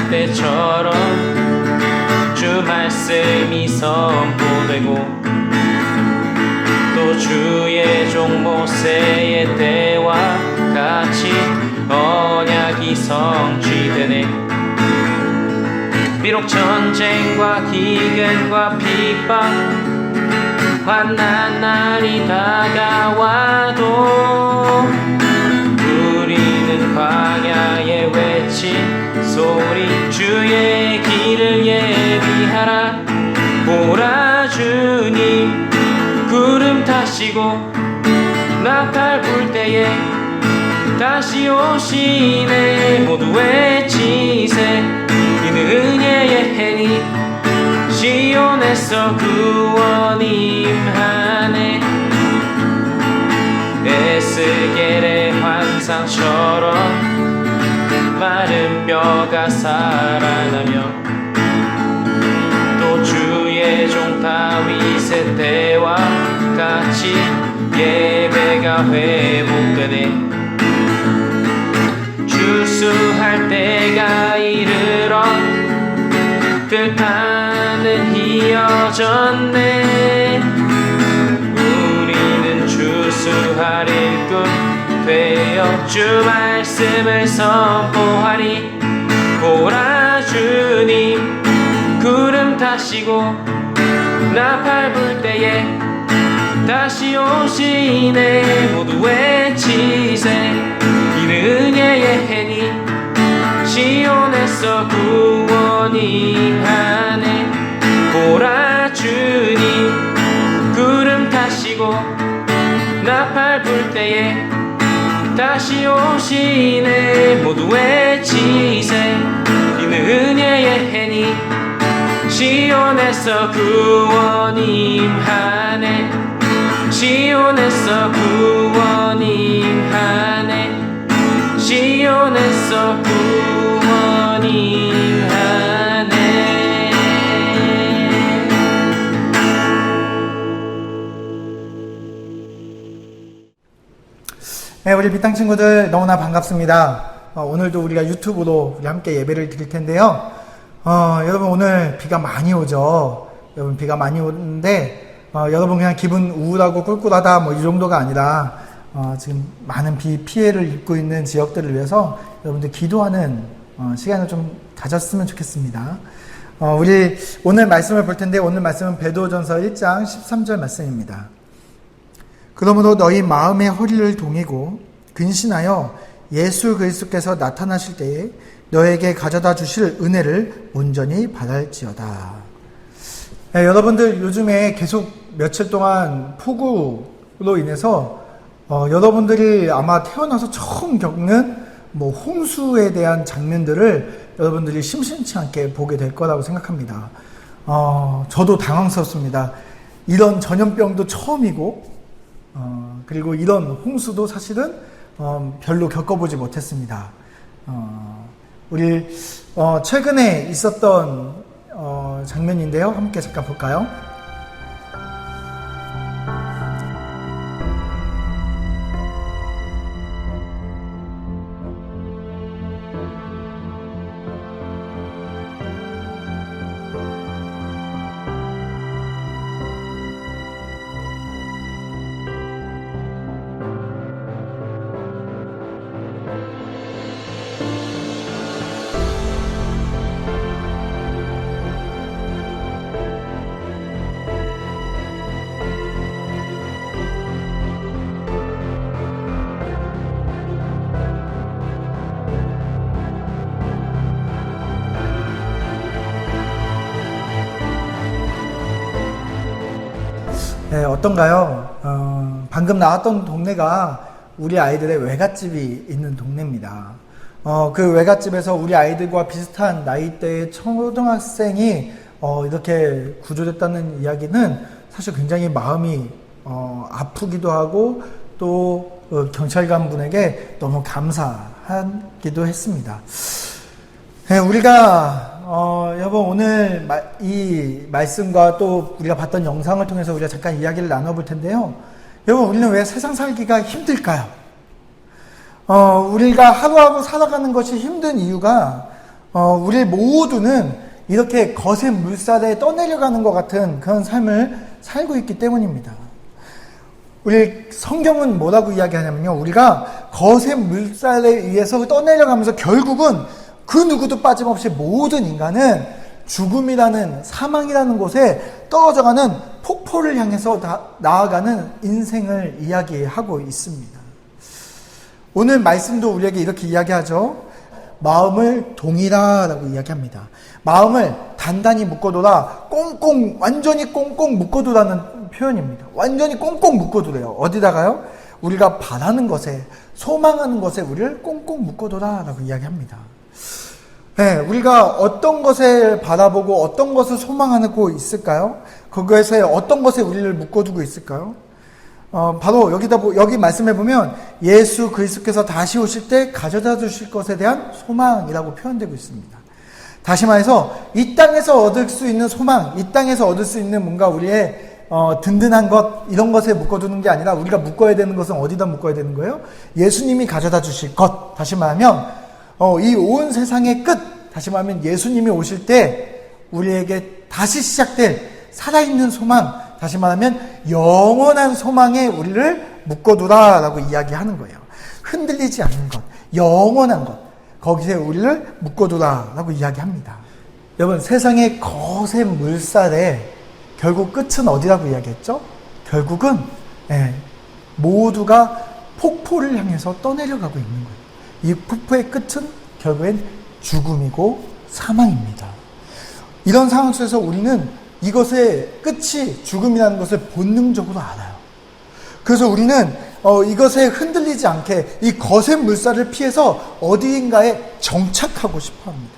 때처럼 주 말씀이 선포되고 또 주의 종 모세의 때와 같이 언약이 성취되네. 비록 전쟁과 기근과 핍박 환난 날이 다가와도 우리는 광야에 외친 소리 주의 길을 예비하라. 보라 주님 구름 타시고 나팔 불 때에 다시 오시네. 모두 외치세 이는 은혜의 해니 시온에서 구원 임하네. 에스겔의 환상처럼 마른 뼈가 살아나며 또 주의 종 다윗의 때와 같이 예배가 회복되네. 주수할 때가 이르러 들판은 휘어졌네. 우리는 주수할 일꾼 되어 주 말씀을 선포하리. 보라 주님 구름 타시고 나팔 불 때에 다시 오시네. 모두 외치세 이는 은혜의 해니 시온에서 구원 임하네. 보라 주님 구름 타시고 나팔 불 때에 다시 오시네. 모두 외치세 이는 은혜의 해니 시온에서 구원 임하네. 시온에서 구원 임하네. 시온에서 구원 임하네. 네, 우리 비땅 친구들 너무나 반갑습니다. 오늘도 우리가 유튜브로 우리 함께 예배를 드릴 텐데요. 여러분 오늘 비가 많이 오죠. 여러분 비가 많이 오는데 여러분 그냥 기분 우울하고 꿀꿀하다 뭐 이 정도가 아니라 지금 많은 비 피해를 입고 있는 지역들을 위해서 여러분들 기도하는 시간을 좀 가졌으면 좋겠습니다. 우리 오늘 말씀을 볼 텐데 오늘 말씀은 베드로전서 1장 13절 말씀입니다. 그러므로 너희 마음의 허리를 동이고 근신하여 예수 그리스도께서 나타나실 때에 너에게 가져다 주실 은혜를 온전히 바랄지어다. 네, 여러분들 요즘에 계속 며칠 동안 폭우로 인해서 여러분들이 아마 태어나서 처음 겪는 뭐 홍수에 대한 장면들을 여러분들이 심심치 않게 보게 될 거라고 생각합니다. 저도 당황스럽습니다. 이런 전염병도 처음이고 그리고 이런 홍수도 사실은 별로 겪어보지 못했습니다. 우리 최근에 있었던 장면인데요. 함께 잠깐 볼까요? 네, 어떤가요? 방금 나왔던 동네가 우리 아이들의 외갓집이 있는 동네입니다. 그 외갓집에서 우리 아이들과 비슷한 나이대의 초등학생이 이렇게 구조됐다는 이야기는 사실 굉장히 마음이 아프기도 하고 또 경찰관 분에게 너무 감사하기도 했습니다. 네, 우리가 여러분 오늘 이 말씀과 또 우리가 봤던 영상을 통해서 우리가 잠깐 이야기를 나눠볼 텐데요. 여러분 우리는 왜 세상 살기가 힘들까요? 우리가 하루하루 살아가는 것이 힘든 이유가 우리 모두는 이렇게 거센 물살에 떠내려가는 것 같은 그런 삶을 살고 있기 때문입니다. 우리 성경은 뭐라고 이야기하냐면요. 우리가 거센 물살에 의해서 떠내려가면서 결국은 그 누구도 빠짐없이 모든 인간은 죽음이라는 사망이라는 곳에 떨어져가는 폭포를 향해서 나아가는 인생을 이야기하고 있습니다. 오늘 말씀도 우리에게 이렇게 이야기하죠. 마음을 동이라라고 이야기합니다. 마음을 단단히 묶어둬라. 완전히 꽁꽁 묶어두라는 표현입니다. 완전히 꽁꽁 묶어두래요. 어디다가요? 우리가 바라는 것에, 소망하는 것에 우리를 꽁꽁 묶어둬라라고 이야기합니다. 네, 우리가 어떤 것을 바라보고 어떤 것을 소망하고 있을까요? 그것에 어떤 것에 우리를 묶어두고 있을까요? 바로 여기 말씀해 보면 예수 그리스도께서 다시 오실 때 가져다 주실 것에 대한 소망이라고 표현되고 있습니다. 다시 말해서 이 땅에서 얻을 수 있는 소망, 이 땅에서 얻을 수 있는 뭔가 우리의 든든한 것, 이런 것에 묶어두는 게 아니라 우리가 묶어야 되는 것은 어디다 묶어야 되는 거예요? 예수님이 가져다 주실 것. 다시 말하면 이 온 세상의 끝, 다시 말하면 예수님이 오실 때 우리에게 다시 시작될 살아있는 소망, 다시 말하면 영원한 소망에 우리를 묶어두라라고 이야기하는 거예요. 흔들리지 않는 것, 영원한 것, 거기에 우리를 묶어두라라고 이야기합니다. 여러분, 세상의 거센 물살에 결국 끝은 어디라고 이야기했죠? 결국은 모두가 폭포를 향해서 떠내려가고 있는 거예요. 이 폭포의 끝은 결국엔 죽음이고 사망입니다. 이런 상황 속에서 우리는 이것의 끝이 죽음이라는 것을 본능적으로 알아요. 그래서 우리는 이것에 흔들리지 않게 이 거센 물살을 피해서 어디인가에 정착하고 싶어 합니다.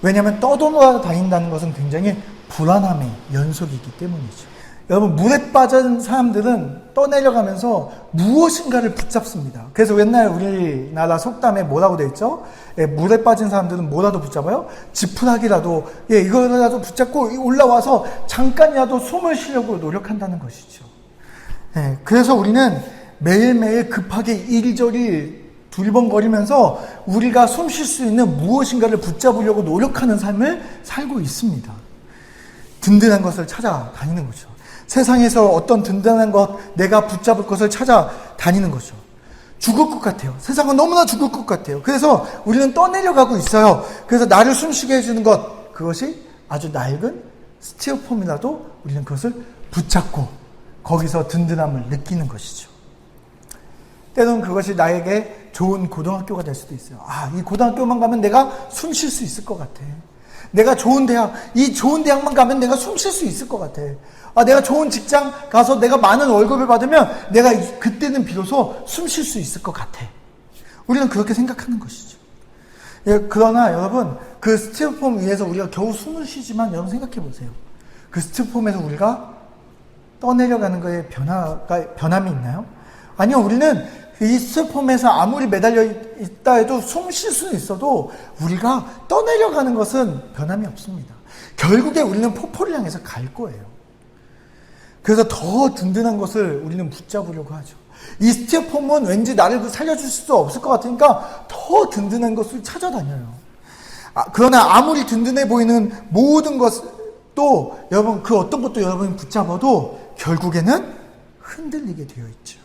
왜냐하면 떠돌아다닌다는 것은 굉장히 불안함의 연속이기 때문이죠. 여러분, 물에 빠진 사람들은 떠내려가면서 무엇인가를 붙잡습니다. 그래서 옛날 우리나라 속담에 뭐라고 되어 있죠? 물에 빠진 사람들은 뭐라도 붙잡아요? 지푸라기라도, 이거라도 붙잡고 올라와서 잠깐이라도 숨을 쉬려고 노력한다는 것이죠. 그래서 우리는 매일매일 급하게 이리저리 두리번거리면서 우리가 숨 쉴 수 있는 무엇인가를 붙잡으려고 노력하는 삶을 살고 있습니다. 든든한 것을 찾아다니는 거죠. 세상에서 어떤 든든한 것, 내가 붙잡을 것을 찾아다니는 거죠. 죽을 것 같아요. 세상은 너무나 죽을 것 같아요. 그래서 우리는 떠내려가고 있어요. 그래서 나를 숨쉬게 해주는 것, 그것이 아주 낡은 스티로폼이라도 우리는 그것을 붙잡고 거기서 든든함을 느끼는 것이죠. 때로는 그것이 나에게 좋은 고등학교가 될 수도 있어요. 이 고등학교만 가면 내가 숨 쉴 수 있을 것 같아. 내가 좋은 대학, 이 좋은 대학만 가면 내가 숨 쉴 수 있을 것 같아. 내가 좋은 직장 가서 내가 많은 월급을 받으면 내가 그때는 비로소 숨 쉴 수 있을 것 같아. 우리는 그렇게 생각하는 것이죠. 그러나 여러분, 그 스티로폼 위에서 우리가 겨우 숨을 쉬지만 여러분 생각해 보세요. 그 스티로폼에서 우리가 떠내려가는 거에 변함이 있나요? 아니요, 우리는 이 스티로폼에서 아무리 매달려 있다 해도 숨 쉴 수는 있어도 우리가 떠내려가는 것은 변함이 없습니다. 결국에 우리는 폭포를 향해서 갈 거예요. 그래서 더 든든한 것을 우리는 붙잡으려고 하죠. 이 스티로폼은 왠지 나를 살려줄 수 없을 것 같으니까 더 든든한 것을 찾아다녀요. 그러나 아무리 든든해 보이는 모든 것도 여러분, 그 어떤 것도 여러분이 붙잡아도 결국에는 흔들리게 되어 있죠.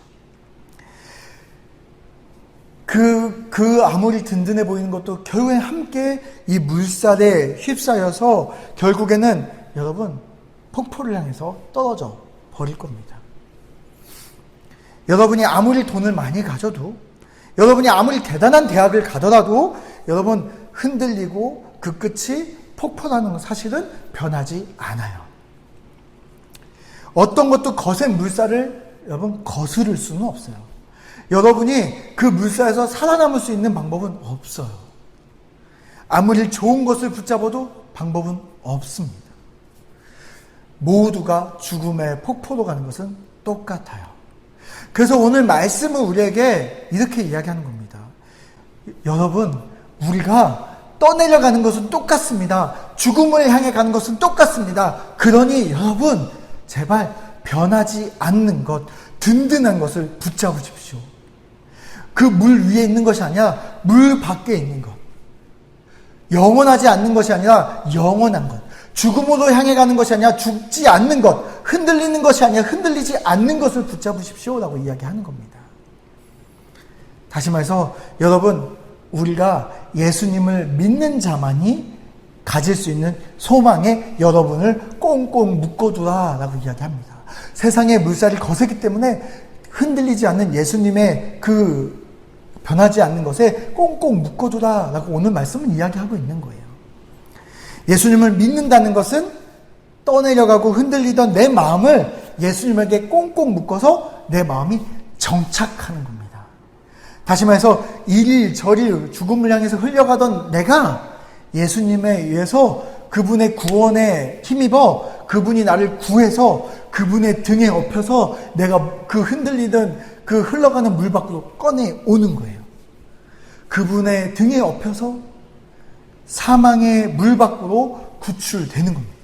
그 아무리 든든해 보이는 것도 결국엔 함께 이 물살에 휩싸여서 결국에는 여러분 폭포를 향해서 떨어져 버릴 겁니다. 여러분이 아무리 돈을 많이 가져도, 여러분이 아무리 대단한 대학을 가더라도 여러분 흔들리고 그 끝이 폭포라는 사실은 변하지 않아요. 어떤 것도 거센 물살을 여러분 거스를 수는 없어요. 여러분이 그 물살에서 살아남을 수 있는 방법은 없어요. 아무리 좋은 것을 붙잡아도 방법은 없습니다. 모두가 죽음의 폭포로 가는 것은 똑같아요. 그래서 오늘 말씀은 우리에게 이렇게 이야기하는 겁니다. 여러분, 우리가 떠내려가는 것은 똑같습니다. 죽음을 향해 가는 것은 똑같습니다. 그러니 여러분, 제발 변하지 않는 것, 든든한 것을 붙잡으십시오. 그 물 위에 있는 것이 아니라 물 밖에 있는 것. 영원하지 않는 것이 아니라 영원한 것. 죽음으로 향해 가는 것이 아니라 죽지 않는 것. 흔들리는 것이 아니라 흔들리지 않는 것을 붙잡으십시오라고 이야기하는 겁니다. 다시 말해서 여러분, 우리가 예수님을 믿는 자만이 가질 수 있는 소망에 여러분을 꽁꽁 묶어두라라고 이야기합니다. 세상의 물살이 거세기 때문에 흔들리지 않는 예수님의 그 변하지 않는 것에 꽁꽁 묶어두라라고 오늘 말씀은 이야기하고 있는 거예요. 예수님을 믿는다는 것은 떠내려가고 흔들리던 내 마음을 예수님에게 꽁꽁 묶어서 내 마음이 정착하는 겁니다. 다시 말해서 이리저리 죽음을 향해서 흘려가던 내가 예수님에 의해서 그분의 구원에 힘입어 그분이 나를 구해서 그분의 등에 업혀서 내가 그 흔들리던 그 흘러가는 물 밖으로 꺼내오는 거예요. 그분의 등에 업혀서 사망의 물 밖으로 구출되는 겁니다.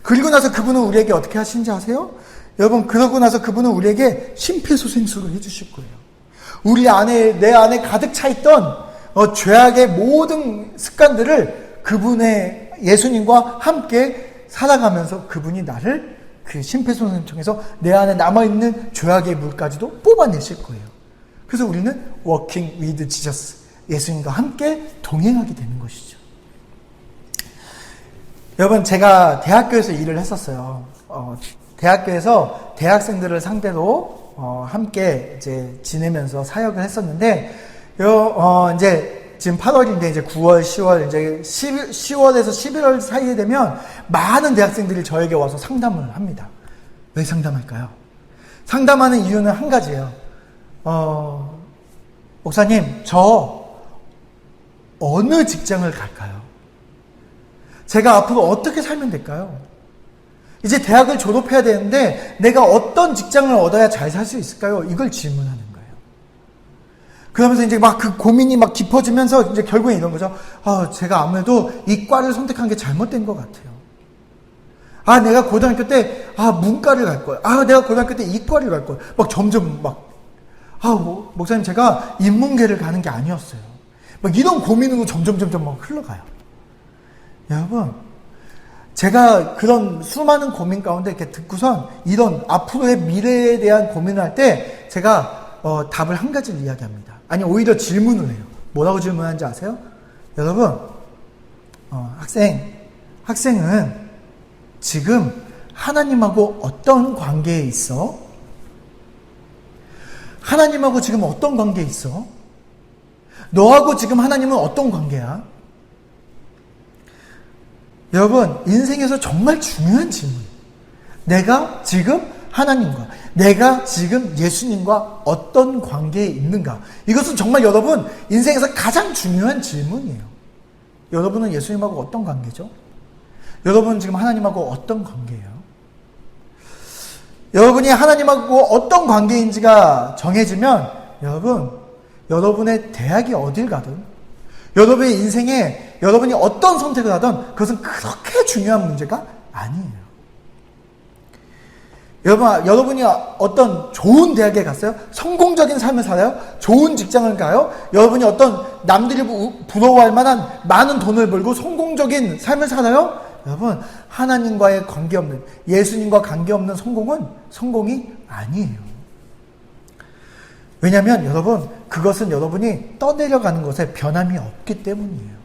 그리고 나서 그분은 우리에게 어떻게 하신지 아세요? 여러분, 그러고 나서 그분은 우리에게 심폐소생술을 해주실 거예요. 우리 안에, 내 안에 가득 차있던 죄악의 모든 습관들을 그분의 예수님과 함께 살아가면서 그분이 나를 그 심폐소생술을 통해서 내 안에 남아있는 죄악의 물까지도 뽑아내실 거예요. 그래서 우리는 walking with Jesus, 예수님과 함께 동행하게 되는 것이죠. 여러분, 제가 대학교에서 일을 했었어요. 대학교에서 대학생들을 상대로 함께 이제 지내면서 사역을 했었는데, 이제 지금 8월인데 이제 9월, 10월, 이제 10월에서 11월 사이에 되면 많은 대학생들이 저에게 와서 상담을 합니다. 왜 상담할까요? 상담하는 이유는 한 가지예요. 목사님, 저 어느 직장을 갈까요? 제가 앞으로 어떻게 살면 될까요? 이제 대학을 졸업해야 되는데 내가 어떤 직장을 얻어야 잘 살 수 있을까요? 이걸 질문하는 거예요. 그러면서 이제 막 그 고민이 막 깊어지면서 이제 결국에 이런 거죠. 제가 아무래도 이 과를 선택한 게 잘못된 것 같아요. 내가 고등학교 때 문과를 갈 거야. 내가 고등학교 때 이과를 갈 거야. 막 점점 막 목사님, 제가 인문계를 가는 게 아니었어요. 막 이런 고민으로 점점 막 흘러가요. 여러분, 제가 그런 수많은 고민 가운데 이렇게 듣고선 이런 앞으로의 미래에 대한 고민을 할 때 제가 답을 한 가지를 이야기합니다. 아니, 오히려 질문을 해요. 뭐라고 질문하는지 아세요? 여러분, 학생은 지금 하나님하고 어떤 관계에 있어? 하나님하고 지금 어떤 관계에 있어? 너하고 지금 하나님은 어떤 관계야? 여러분, 인생에서 정말 중요한 질문. 내가 지금 하나님과, 내가 지금 예수님과 어떤 관계에 있는가? 이것은 정말 여러분, 인생에서 가장 중요한 질문이에요. 여러분은 예수님하고 어떤 관계죠? 여러분은 지금 하나님하고 어떤 관계예요? 여러분이 하나님하고 어떤 관계인지가 정해지면 여러분의 대학이 어딜 가든, 여러분의 인생에 여러분이 어떤 선택을 하든 그것은 그렇게 중요한 문제가 아니에요. 여러분이 어떤 좋은 대학에 갔어요? 성공적인 삶을 살아요? 좋은 직장을 가요? 여러분이 어떤 남들이 부러워할 만한 많은 돈을 벌고 성공적인 삶을 살아요? 여러분, 하나님과의 관계없는, 예수님과 관계없는 성공은 성공이 아니에요. 왜냐하면 여러분, 그것은 여러분이 떠내려가는 것에 변함이 없기 때문이에요.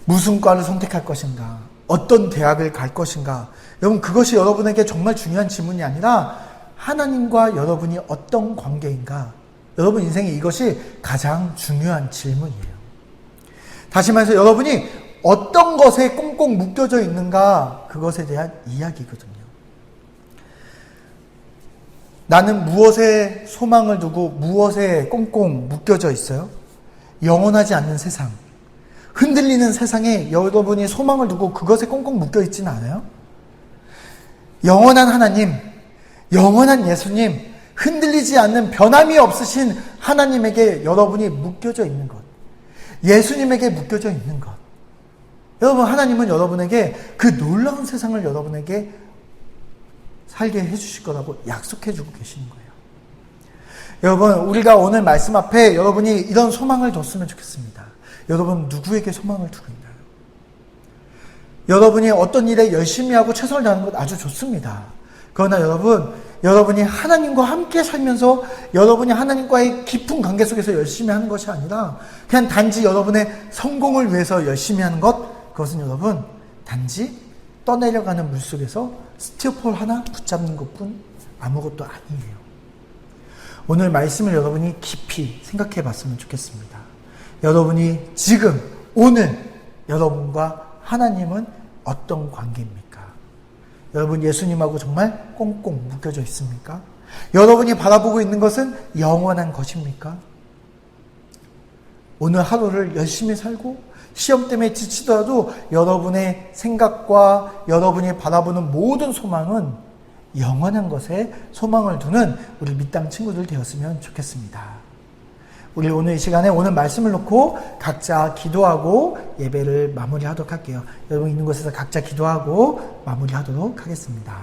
무슨 과를 선택할 것인가, 어떤 대학을 갈 것인가, 여러분, 그것이 여러분에게 정말 중요한 질문이 아니라 하나님과 여러분이 어떤 관계인가, 여러분 인생에 이것이 가장 중요한 질문이에요. 다시 말해서 여러분이 어떤 것에 꽁꽁 묶여져 있는가, 그것에 대한 이야기거든요. 나는 무엇에 소망을 두고 무엇에 꽁꽁 묶여져 있어요? 영원하지 않는 세상, 흔들리는 세상에 여러분이 소망을 두고 그것에 꽁꽁 묶여 있지는 않아요? 영원한 하나님, 영원한 예수님, 흔들리지 않는 변함이 없으신 하나님에게 여러분이 묶여져 있는 것, 예수님에게 묶여져 있는 것. 여러분, 하나님은 여러분에게 그 놀라운 세상을 여러분에게 살게 해주실 거라고 약속해주고 계시는 거예요. 여러분, 우리가 오늘 말씀 앞에 여러분이 이런 소망을 뒀으면 좋겠습니다. 여러분, 누구에게 소망을 두고 있나요? 여러분이 어떤 일에 열심히 하고 최선을 다하는 것 아주 좋습니다. 그러나 여러분이 하나님과 함께 살면서 여러분이 하나님과의 깊은 관계 속에서 열심히 하는 것이 아니라 그냥 단지 여러분의 성공을 위해서 열심히 하는 것, 그것은 여러분 단지 떠내려가는 물속에서 스티로폼 하나 붙잡는 것뿐 아무것도 아니에요. 오늘 말씀을 여러분이 깊이 생각해 봤으면 좋겠습니다. 여러분이 지금 오늘 여러분과 하나님은 어떤 관계입니까? 여러분, 예수님하고 정말 꽁꽁 묶여져 있습니까? 여러분이 바라보고 있는 것은 영원한 것입니까? 오늘 하루를 열심히 살고 시험 때문에 지치더라도 여러분의 생각과 여러분이 바라보는 모든 소망은 영원한 것에 소망을 두는 우리 밑땅 친구들 되었으면 좋겠습니다. 우리 오늘 이 시간에 오늘 말씀을 놓고 각자 기도하고 예배를 마무리하도록 할게요. 여러분 있는 곳에서 각자 기도하고 마무리하도록 하겠습니다.